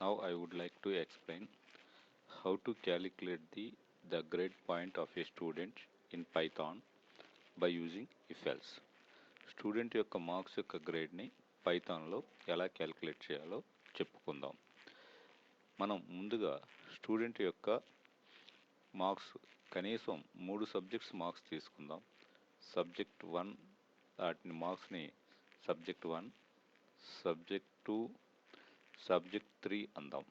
Now I would like to explain how to calculate the grade point of a student in Python by using if-else. Student యొక్క marks యొక్క గ్రేడ్ని పైథాన్లో ఎలా calculate చేయాలో చెప్పుకుందాం. మనం ముందుగా student యొక్క మార్క్స్ కనీసం 3 సబ్జెక్ట్స్ మార్క్స్ తీసుకుందాం. సబ్జెక్ట్ 1 వాటిని మార్క్స్ని సబ్జెక్ట్ 1, సబ్జెక్ట్ 2, సబ్జెక్ట్ 3 అందాం.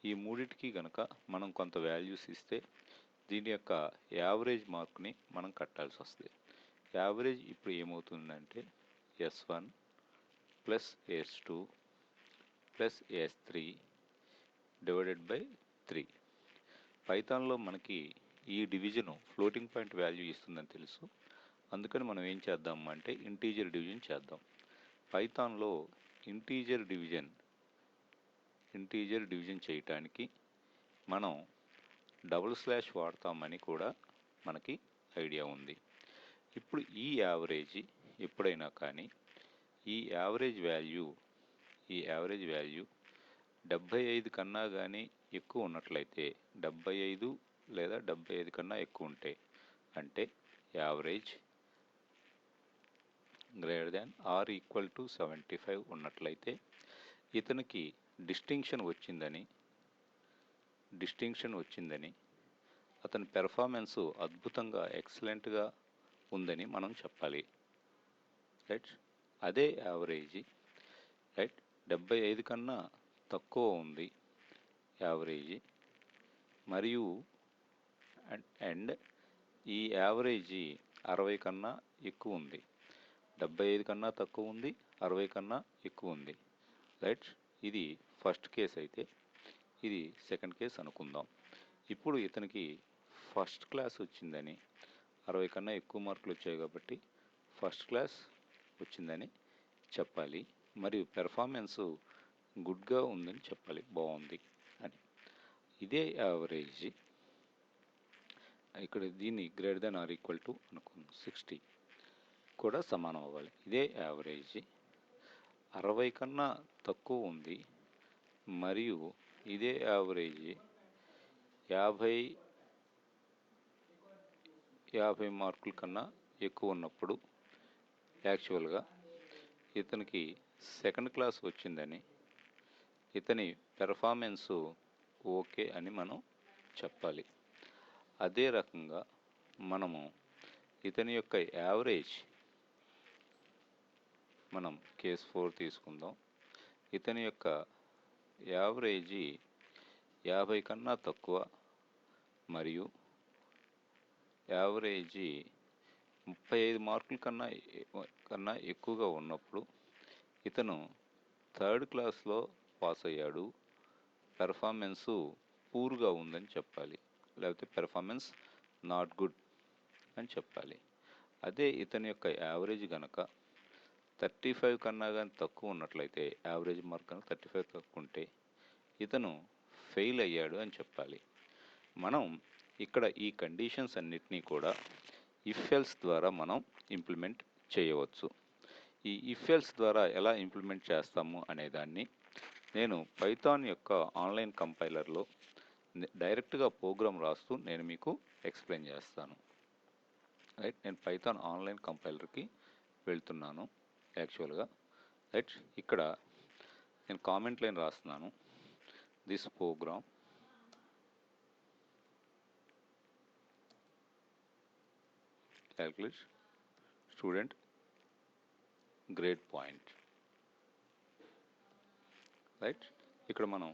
ఈ మూడింటికి కనుక మనం కొంత వాల్యూస్ ఇస్తే దీని యొక్క యావరేజ్ మార్క్ని మనం కట్టాల్సి వస్తుంది. యావరేజ్ ఇప్పుడు ఏమవుతుందంటే S1 plus S2 plus S3 divided by 3. పైథాన్లో మనకి ఈ డివిజను ఫ్లోటింగ్ పాయింట్ వాల్యూ ఇస్తుందని తెలుసు. అందుకని మనం ఏం చేద్దాం అంటే ఇంటీజర్ డివిజన్ చేద్దాం. పైథాన్లో ఇంటీజర్ డివిజన్ చేయటానికి మనం డబుల్ స్లాష్ వాడతామని కూడా మనకి ఐడియా ఉంది. ఇప్పుడు ఈ యావరేజ్ ఎప్పుడైనా కానీ ఈ యావరేజ్ వాల్యూ 75 కన్నా కానీ ఎక్కువ ఉన్నట్లయితే 75 లేదా 75 కన్నా ఎక్కువ ఉంటే అంటే average greater than or equal to 75 ఉన్నట్లయితే ఇతనికి డిస్టింక్షన్ వచ్చిందని అతని పెర్ఫార్మెన్స్ అద్భుతంగా ఎక్సలెంట్గా ఉందని మనం చెప్పాలి. రైట్. అదే యావరేజ్ రైట్ 75 కన్నా తక్కువ ఉంది యావరేజ్, మరియు అండ్ ఈ యావరేజ్ 60 కన్నా ఎక్కువ ఉంది. 75 కన్నా తక్కువ ఉంది, 60 కన్నా ఎక్కువ ఉంది. రైట్. ఇది ఫస్ట్ కేస్ అయితే ఇది సెకండ్ కేస్ అనుకుందాం. ఇప్పుడు ఇతనికి ఫస్ట్ క్లాస్ వచ్చిందని 60 కన్నా ఎక్కువ మార్కులు వచ్చాయి కాబట్టి ఫస్ట్ క్లాస్ వచ్చిందని చెప్పాలి, మరియు పెర్ఫార్మెన్స్ గుడ్గా ఉందని చెప్పాలి, బాగుంది అని. ఇదే యావరేజ్ ఇక్కడ దీన్ని greater than or equal to అనుకుందాం 60 కూడా సమానం అవ్వాలి. ఇదే యావరేజ్ 60 కన్నా తక్కువ ఉంది మరియు ఇదే యావరేజ్ 50 మార్కుల కన్నా ఎక్కువ ఉన్నప్పుడు యాక్చువల్గా ఇతనికి సెకండ్ క్లాస్ వచ్చిందని, ఇతని పెర్ఫార్మెన్స్ ఓకే అని మనం చెప్పాలి. అదే రకంగా మనము ఇతని యొక్క యావరేజ్ మనం కేస్ 4 తీసుకుందాం. ఇతని యొక్క యావరేజ్ 50 కన్నా తక్కువ మరియు యావరేజ్ 35 మార్కుల కన్నా ఎక్కువగా ఉన్నప్పుడు ఇతను థర్డ్ క్లాస్లో పాస్ అయ్యాడు, పెర్ఫార్మెన్స్ పూర్గా ఉందని చెప్పాలి, లేకపోతే పెర్ఫార్మెన్స్ నాట్ గుడ్ అని చెప్పాలి. అదే ఇతని యొక్క యావరేజ్ కనుక 35 కన్నా కానీ తక్కువ ఉన్నట్లయితే, యావరేజ్ మార్క్ కనుక 35 తక్కువ ఉంటే ఇతను ఫెయిల్ అయ్యాడు అని చెప్పాలి. మనం ఇక్కడ ఈ కండిషన్స్ అన్నిటినీ కూడా ఇఫ్ ఎల్స్ ద్వారా మనం ఇంప్లిమెంట్ చేయవచ్చు. ఈ ఇఫ్ ఎల్స్ ద్వారా ఎలా ఇంప్లిమెంట్ చేస్తాము అనేదాన్ని నేను పైథాన్ యొక్క ఆన్లైన్ కంపైలర్లో డైరెక్ట్గా ప్రోగ్రామ్ రాస్తూ నేను మీకు ఎక్స్ప్లెయిన్ చేస్తాను. రైట్. నేను పైథాన్ ఆన్లైన్ కంపైలర్కి వెళ్తున్నాను యాక్చువల్గా. రైట్. ఇక్కడ నేను కామెంట్ లైన్ రాస్తున్నాను. This program calculate student grade point. Right. ఇక్కడ మనం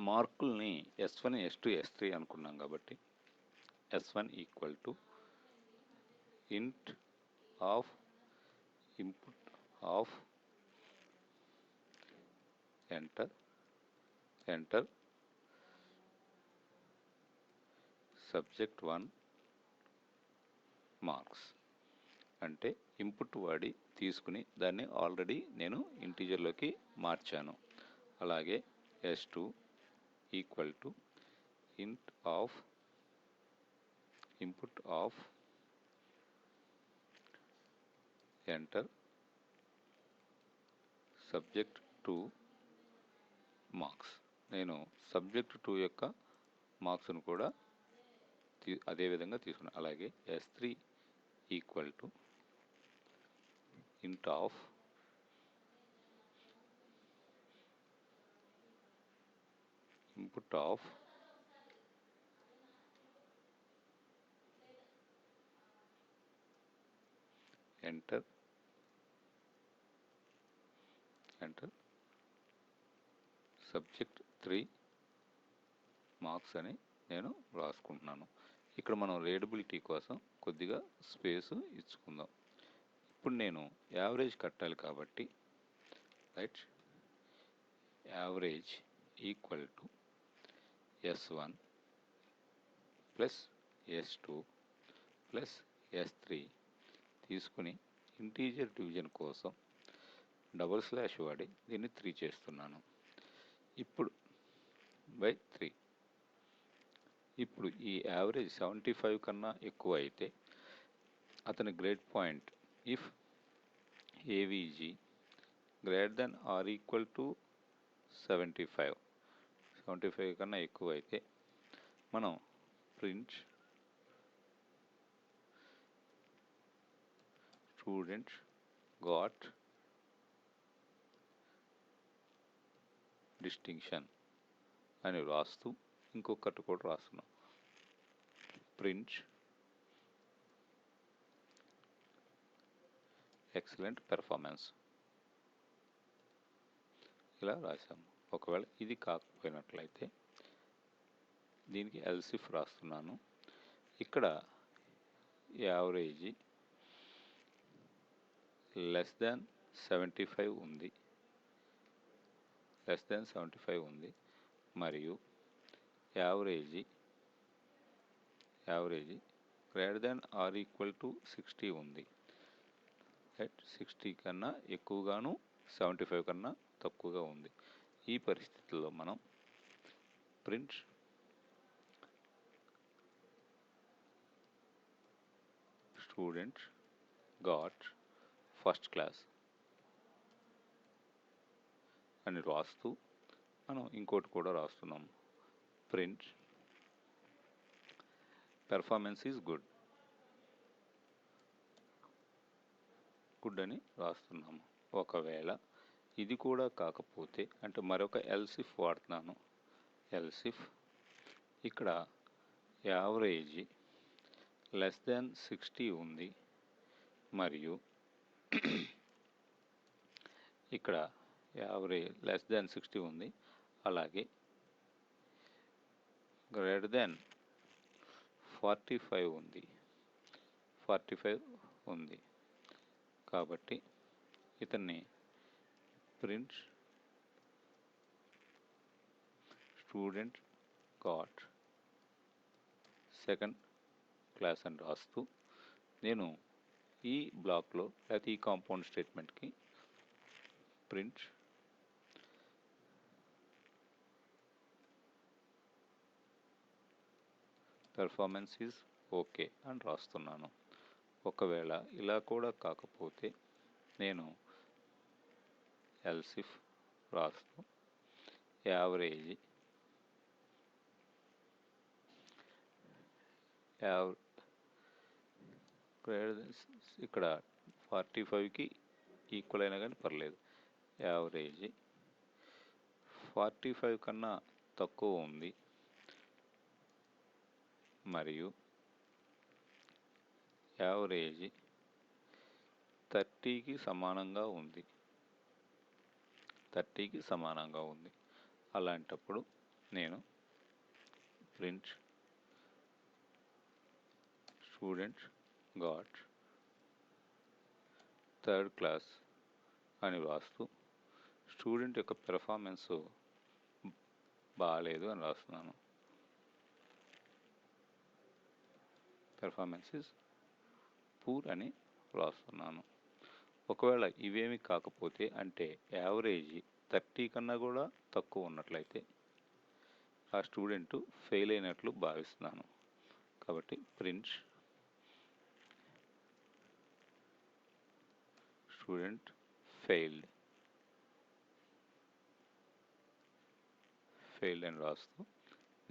మార్కుల్ని S1, S2, S3 అనుకున్నాం కాబట్టి S1 equal to int of input of enter subject 1 marks అంటే ఇన్పుట్ వాడి తీసుకుని దాన్ని ఆల్రెడీ నేను ఇంటీజర్లోకి మార్చాను. అలాగే S2 equal to int of input of enter subject 2 marks. నేను సబ్జెక్ట్ 2 యొక్క మార్క్స్ను కూడా అదే విధంగా తీసుకున్నాను. అలాగే S3 equal to int of input of enter subject 3 marks అని నేను రాసుకుంటున్నాను. ఇక్కడ మనం రీడబిలిటీ కోసం కొద్దిగా స్పేస్ ఇచ్చుకుందాం. ఇప్పుడు నేను యావరేజ్ కట్టాలి కాబట్టి right average equal to S1 plus S2 plus S3 తీసుకుని ఇంటీజర్ డివిజన్ కోసం డబుల్ స్లాష్ వాడి దీన్ని 3 చేస్తున్నాను. ఇప్పుడు బై 3. ఇప్పుడు ఈ యావరేజ్ 75 కన్నా ఎక్కువ అయితే అతని grade point if AVG greater then or equal to 75 కన్నా ఎక్కువ అయితే మనం ప్రింట్ స్టూడెంట్ గాట్ డిస్టింక్షన్ అని రాస్తూ ఇంకొకటి కూడా రాస్తున్నాం. ప్రింట్ ఎక్సలెంట్ పెర్ఫార్మెన్స్ ఇలా రాశాము. ఒకవేళ ఇది కాకపోయినట్లయితే దీనికి ఎల్సిఫ్ రాస్తున్నాను. ఇక్కడ యావరేజ్ లెస్ దాన్ 75 ఉంది, మరియు average greater than or equal to 60 ఉంది. 60 కన్నా ఎక్కువగాను 75 కన్నా తక్కువగా ఉంది. ఈ పరిస్థితుల్లో మనం print student got first class అని రాస్తూ మనం ఇంకోటి కూడా రాస్తున్నాం. ప్రింట్ పెర్ఫార్మెన్స్ ఈజ్ గుడ్ అని రాస్తున్నాము. ఒకవేళ ఇది కూడా కాకపోతే అంటే మరొక ఎల్సిఫ్ వాడుతున్నాను. ఎల్సిఫ్ ఇక్కడ యావరేజ్ లెస్ దాన్ 60 ఉంది, మరియు ఇక్కడ యావరేజ్ లెస్ దాన్ 60 ఉంది, అలాగే గ్రేటర్ దాన్ 45 ఉంది. కాబట్టి ఇతన్ని print student got second class అని రాస్తూ నేను ఈ బ్లాక్లో లేకపోతే ఈ కాంపౌండ్ స్టేట్మెంట్కి ప్రింట్ పెర్ఫార్మెన్స్ ఈజ్ ఓకే అని రాస్తున్నాను. ఒకవేళ ఇలా కూడా కాకపోతే నేను ఎల్సిఫ్ రాస్తూ యావరేజ్ ఇక్కడ 45కి ఈక్వల్ అయినా కానీ పర్లేదు. యావరేజ్ 45 కన్నా తక్కువ ఉంది, మరియు యావరేజ్ 30కి సమానంగా ఉంది. అలాంటప్పుడు నేను print student got third class అని రాస్తూ స్టూడెంట్ యొక్క పెర్ఫార్మెన్స్ బాగాలేదు అని రాస్తున్నాను. పెర్ఫార్మెన్స్ ఈజ్ పూర్ అని రాస్తున్నాను. ఒకవేళ ఇవేమి కాకపోతే అంటే యావరేజ్ 30 కన్నా కూడా తక్కువ ఉన్నట్లయితే ఆ స్టూడెంట్ ఫెయిల్ అయినట్లు భావిస్తున్నాను. కాబట్టి ప్రింట్ స్టూడెంట్ ఫెయిల్డ్ ఫెయిల్డ్ అని రాస్తూ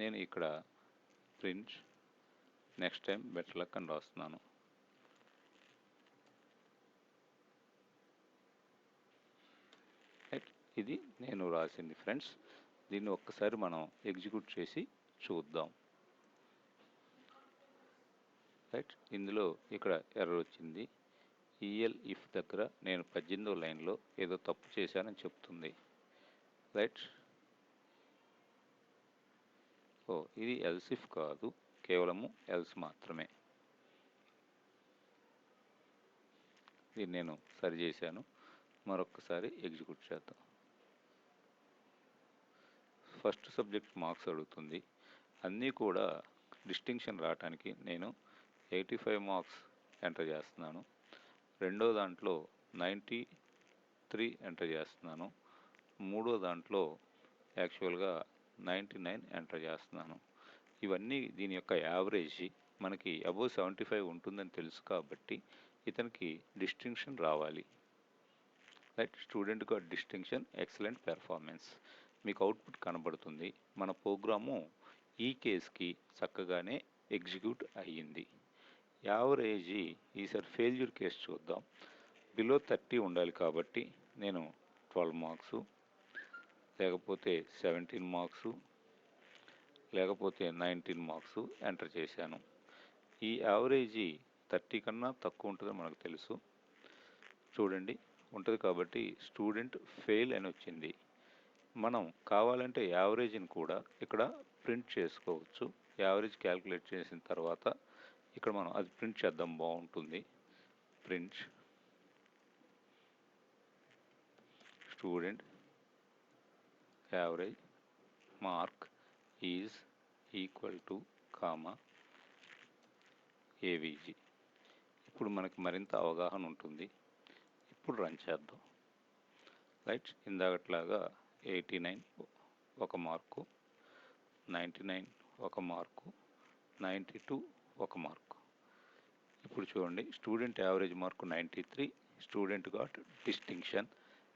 నేను ఇక్కడ print next time better luck అని రాస్తున్నాను. రైట్, ఇది నేను రాసింది ఫ్రెండ్స్. దీన్ని ఒక్కసారి మనం ఎగ్జిక్యూట్ చేసి చూద్దాం. రైట్, ఇందులో ఇక్కడ ఎర్రర్ వచ్చింది. ఈఎల్ ఇఫ్ దగ్గర నేను 18వ లైన్లో ఏదో తప్పు చేశానని చెప్తుంది. రైట్, ఇది ఎల్స్ ఇఫ్ కాదు, కేవలము ఎల్స్ మాత్రమే. దీన్ని నేను సరి చేశాను. మరొక్కసారి ఎగ్జిక్యూట్ చేద్దాం. ఫస్ట్ సబ్జెక్ట్ మార్క్స్ అడుగుతుంది. అన్నీ కూడా డిస్టింక్షన్ రావడానికి నేను 85 మార్క్స్ ఎంటర్ చేస్తున్నాను. రెండో దాంట్లో 93 ఎంటర్ చేస్తున్నాను. మూడో దాంట్లో యాక్చువల్గా 99 ఎంటర్ చేస్తున్నాను. ఇవన్నీ దీని యొక్క యావరేజ్ మనకి అబోవ్ 75 ఉంటుందని తెలుసు కాబట్టి ఇతనికి డిస్టింక్షన్ రావాలి. Right, student got distinction, excellent performance. మీకు అవుట్పుట్ కనబడుతుంది. మన ప్రోగ్రాము ఈ కేస్కి చక్కగానే ఎగ్జిక్యూట్ అయ్యింది. యావరేజ్ ఈసారి ఫెయిల్యూర్ కేసు చూద్దాం. బిలో 30 ఉండాలి కాబట్టి నేను 12 మార్క్సు, లేకపోతే 17 మార్క్సు, లేకపోతే 19 మార్క్సు ఎంటర్ చేశాను. ఈ యావరేజ్ 30 కన్నా తక్కువ ఉంటుందని మనకు తెలుసు. చూడండి, ఉంటుంది కాబట్టి స్టూడెంట్ ఫెయిల్ అని వచ్చింది. మనం కావాలంటే యావరేజ్ని కూడా ఇక్కడ ప్రింట్ చేసుకోవచ్చు. యావరేజ్ క్యాలిక్యులేట్ చేసిన తర్వాత ఇక్కడ మనం అది ప్రింట్ చేద్దాం, బాగుంటుంది. Print student average mark is equal to comma AVG. ఇప్పుడు మనకి మరింత అవగాహన ఉంటుంది. ఇప్పుడు రన్ చేద్దాం. రైట్, ఇందాకట్లాగా 89 ఒక మార్కు, 99 ఒక మార్కు, 92 ఒక మార్కు. ఇప్పుడు చూడండి, student average mark 93, student got distinction,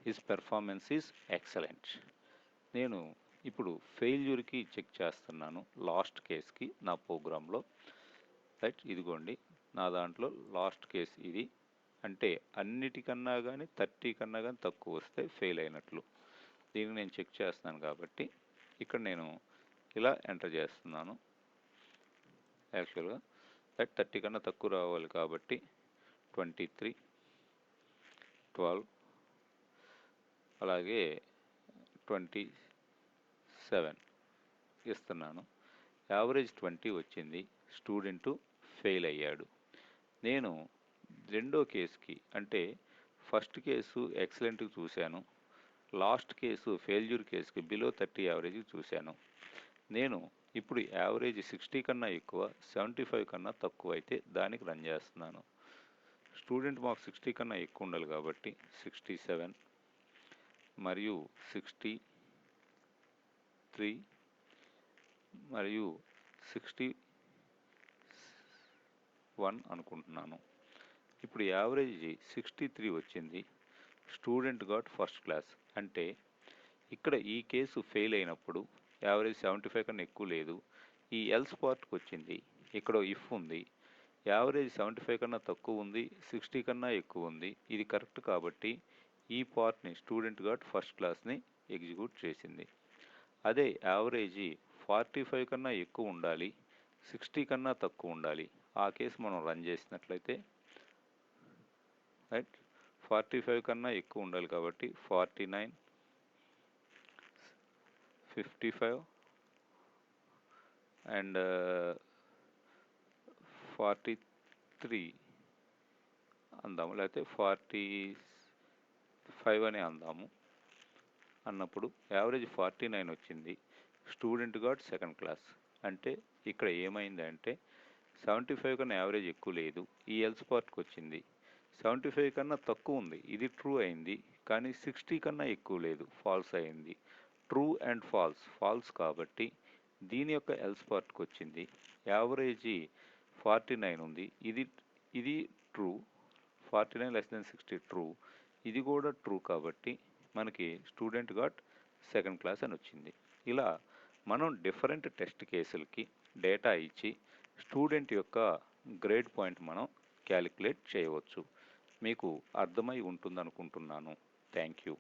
his performance is excellent. నేను ఇప్పుడు ఫెయిల్యూర్కి చెక్ చేస్తున్నాను లాస్ట్ కేస్కి నా ప్రోగ్రాంలో. రైట్, ఇదిగోండి నా దాంట్లో లాస్ట్ కేస్ ఇది. అంటే అన్నిటికన్నా కానీ 30 కన్నా కానీ తక్కువ వస్తే ఫెయిల్ అయినట్లు. దీన్ని నేను చెక్ చేస్తున్నాను కాబట్టి ఇక్కడ నేను ఇలా ఎంటర్ చేస్తున్నాను. యాక్చువల్గా 30 కన్నా తక్కువ రావాలి కాబట్టి 23, 12, అలాగే 27 ఇస్తున్నాను. యావరేజ్ 20 వచ్చింది. స్టూడెంటు ఫెయిల్ అయ్యాడు. నేను రెండో కేసుకి, అంటే ఫస్ట్ కేసు ఎక్సలెంట్కి చూశాను, లాస్ట్ కేసు ఫెయిల్యూర్ కేసుకి బిలో 30 యావరేజ్కి చూశాను. నేను ఇప్పుడు యావరేజ్ 60 కన్నా ఎక్కువ, 75 కన్నా తక్కువ అయితే దానికి రన్ చేస్తున్నాను. స్టూడెంట్ మార్క్స్ 60 కన్నా ఎక్కువ ఉండాలి కాబట్టి 67 మరియు 63 మరియు 61 అనుకుంటున్నాను. ఇప్పుడు యావరేజ్ 63 వచ్చింది. Student got first class. అంటే ఇక్కడ ఈ కేసు ఫెయిల్ అయినప్పుడు యావరేజ్ 75 కన్నా ఎక్కువ లేదు. ఈ ఎల్స్ పార్ట్కి వచ్చింది. ఇక్కడ ఇఫ్ ఉంది. యావరేజ్ 75 కన్నా తక్కువ ఉంది, 60 కన్నా ఎక్కువ ఉంది. ఇది కరెక్ట్ కాబట్టి ఈ పార్ట్ని స్టూడెంట్ గాట్ ఫస్ట్ క్లాస్ని ఎగ్జిక్యూట్ చేసింది. అదే యావరేజ్ 45 కన్నా ఎక్కువ ఉండాలి, 60 కన్నా తక్కువ ఉండాలి. ఆ కేసు మనం రన్ చేసినట్లయితే రైట్, 45 కన్నా ఎక్కువ ఉండాలి కాబట్టి 49, 55 అండ్ 43 అందాము, లేకపోతే 45 అని అందాము. అన్నప్పుడు యావరేజ్ 49 వచ్చింది. Student got second class. అంటే ఇక్కడ ఏమైందంటే 75 కన్నా యావరేజ్ ఎక్కువ లేదు, ఈ ఎల్స్ పార్ట్కి వచ్చింది. 75 కన్నా తక్కువ ఉంది, ఇది ట్రూ అయింది. కానీ 60 కన్నా ఎక్కువ లేదు, ఫాల్స్ అయింది. ట్రూ అండ్ ఫాల్స్, ఫాల్స్ కాబట్టి దీని యొక్క ఎల్స్ పార్ట్కి వచ్చింది. యావరేజ్ 49 ఉంది, ఇది ట్రూ. 49 లెస్ దెన్ 60 ట్రూ, ఇది కూడా ట్రూ కాబట్టి మనకి స్టూడెంట్ గాట్ సెకండ్ క్లాస్ అని వచ్చింది. ఇలా మనం డిఫరెంట్ టెస్ట్ కేసులకి డేటా ఇచ్చి స్టూడెంట్ యొక్క గ్రేడ్ పాయింట్ మనం క్యాలిక్యులేట్ చేయవచ్చు. మీకు అర్థమై ఉంటుందనుకుంటున్నాను. Thank you.